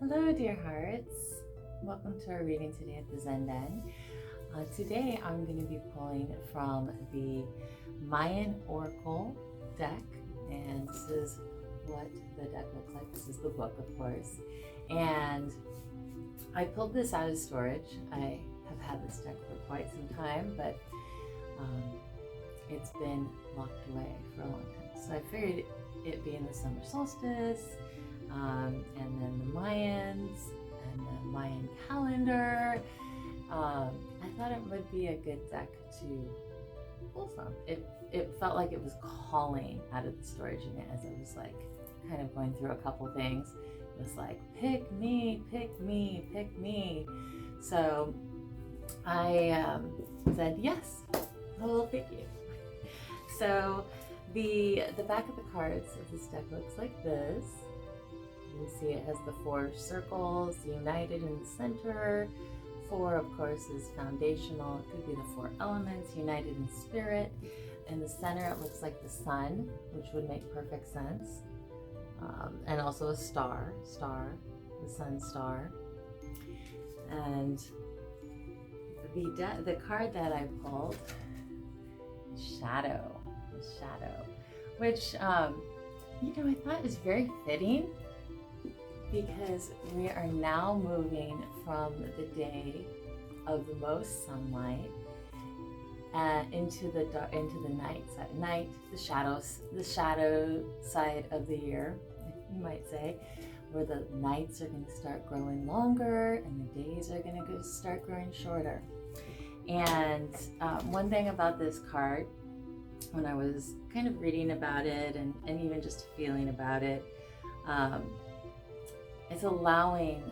Hello, dear hearts. Welcome to our reading today at the Zen Den. Today I'm going to be pulling from the Mayan Oracle Deck, and this is what the deck looks like. This is the book, of course. And I pulled this out of storage. I have had this deck for quite some time, but it's been locked away for a long time. So I figured it being the summer solstice, and then the Mayans and the Mayan calendar, I thought it would be a good deck to pull from. It felt like it was calling out of the storage unit as I was like kind of going through a couple things. It was like, pick me, pick me, pick me. So I said, yes, I will pick you. So the back of the cards of this deck looks like this. You can see it has the 4 circles, united in the center. 4, of course, is foundational. It could be the 4 elements, united in spirit. In the center, it looks like the sun, which would make perfect sense. And also a star, the sun star. And the card that I pulled, shadow, which, I thought is very fitting, because we are now moving from the day of the most sunlight into the night side. The shadow side of the year, you might say, where the nights are going to start growing longer and the days are going to start growing shorter. And one thing about this card, when I was kind of reading about it and even just feeling about it, it's allowing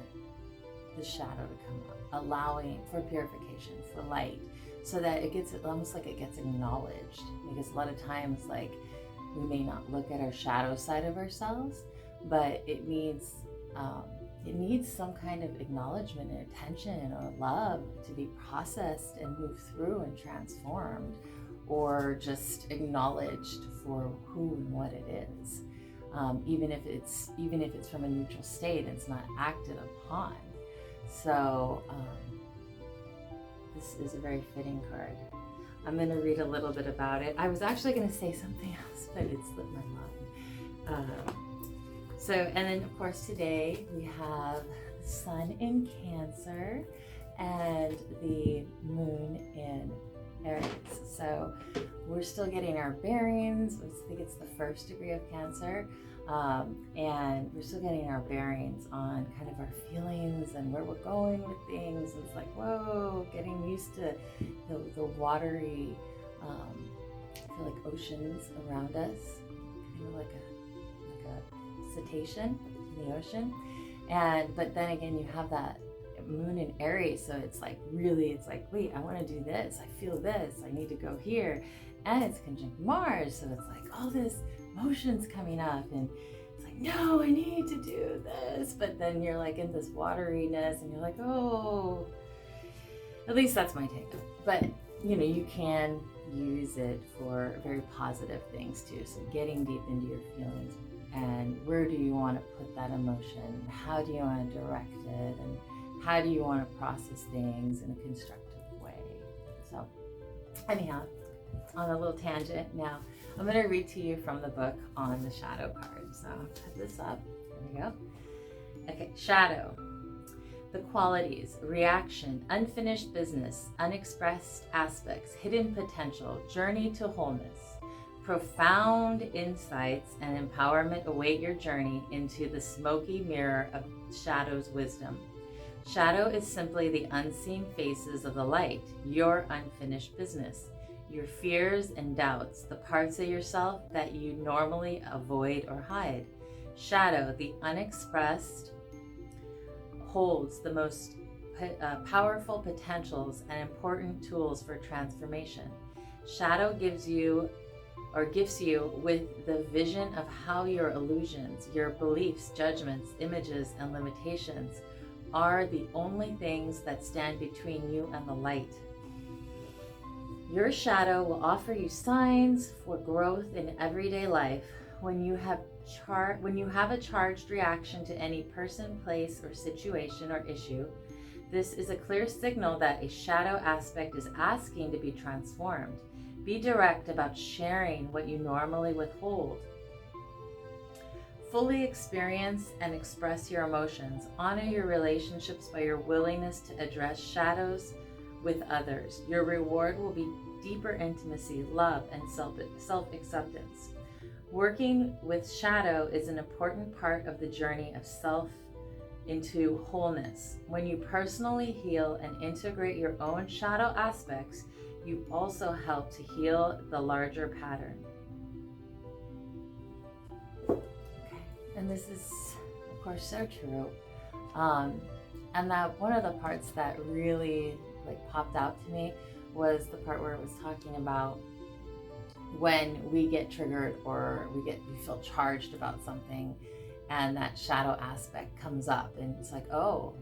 the shadow to come up, allowing for purification, for light, so that it gets almost like it gets acknowledged. Because a lot of times, like, we may not look at our shadow side of ourselves, but it needs some kind of acknowledgement and attention or love to be processed and moved through and transformed, or just acknowledged for who and what it is. Even if it's from a neutral state, it's not acted upon. So this is a very fitting card. I'm going to read a little bit about it. I was actually going to say something else, but it slipped my mind. And then of course today we have the sun in Cancer and the moon in Aries. So we're still getting our bearings. I think it's the 1st degree of Cancer. And we're still getting our bearings on kind of our feelings and where we're going with things. And it's like, whoa, getting used to the watery, I feel like oceans around us, kind of like a cetacean in the ocean. But then again, you have that moon in Aries, so it's like, wait, I want to do this, I feel this, I need to go here, and it's conjunct Mars, so it's like all this emotions coming up, and it's like, no, I need to do this, but then you're like in this wateriness, and you're like, oh, at least that's my take. But you can use it for very positive things too. So getting deep into your feelings, and where do you want to put that emotion? How do you want to direct it? And how do you want to process things in a constructive way? So anyhow, on a little tangent now, I'm going to read to you from the book on the shadow card. So I'll put this up. There we go. Okay, shadow. The qualities: reaction, unfinished business, unexpressed aspects, hidden potential, journey to wholeness. Profound insights and empowerment await your journey into the smoky mirror of shadow's wisdom. Shadow is simply the unseen faces of the light, your unfinished business, your fears and doubts, the parts of yourself that you normally avoid or hide. Shadow, the unexpressed, holds the most powerful potentials and important tools for transformation. Shadow gifts you with the vision of how your illusions, your beliefs, judgments, images, and limitations are the only things that stand between you and the light. Your shadow will offer you signs for growth in everyday life when you have when you have a charged reaction to any person, place, or situation or issue, this is a clear signal that a shadow aspect is asking to be transformed. Be direct about sharing what you normally withhold. Fully experience and express your emotions. Honor your relationships by your willingness to address shadows with others. Your reward will be deeper intimacy, love, and self-acceptance. Working with shadow is an important part of the journey of self into wholeness. When you personally heal and integrate your own shadow aspects, you also help to heal the larger pattern. Okay. And this is, of course, so true. And that one of the parts that really popped out to me was the part where it was talking about when we get triggered or we feel charged about something, and that shadow aspect comes up, and it's like, oh,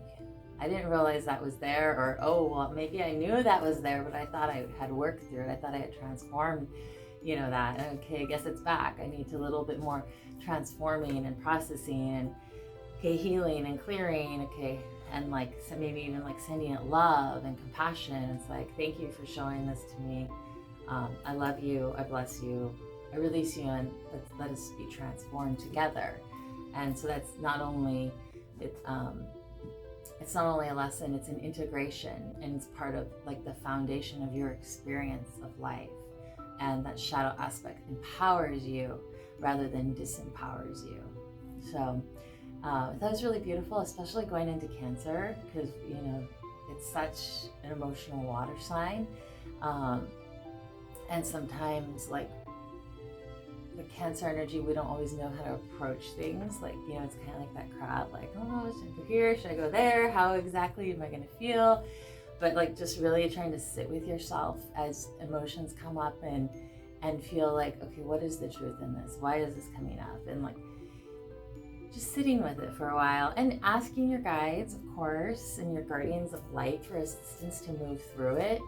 I didn't realize that was there, or oh, well, maybe I knew that was there, but I thought I had worked through it. I thought I had transformed, that. Okay, I guess it's back. I need to a little bit more transforming and processing and healing and clearing. Okay, and so maybe even sending it love and compassion. It's like, thank you for showing this to me. I love you. I bless you. I release you, and let us be transformed together. And so that's not only it's not only a lesson, it's an integration, and it's part of the foundation of your experience of life. And that shadow aspect empowers you rather than disempowers you. So that was really beautiful, especially going into Cancer, because it's such an emotional water sign, and sometimes the Cancer energy, we don't always know how to approach things. It's kind of like that crowd, oh, should I go here? Should I go there? How exactly am I going to feel? But just really trying to sit with yourself as emotions come up and feel okay, what is the truth in this? Why is this coming up? And just sitting with it for a while and asking your guides, of course, and your guardians of light for assistance to move through it.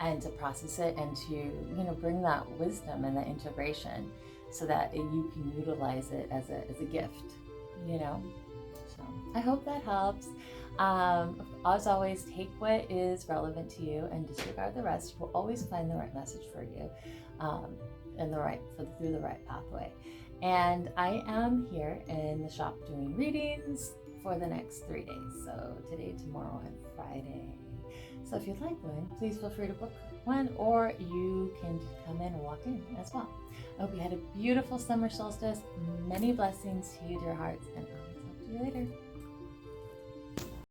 And to process it, and to bring that wisdom and that integration, so that you can utilize it as a gift. So I hope that helps. As always, take what is relevant to you and disregard the rest. We'll always find the right message for you, and through the right pathway. And I am here in the shop doing readings for the next 3 days. So today, tomorrow, and Friday. So if you'd like one, please feel free to book one, or you can come in and walk in as well. I hope you had a beautiful summer solstice. Many blessings to you, dear hearts, and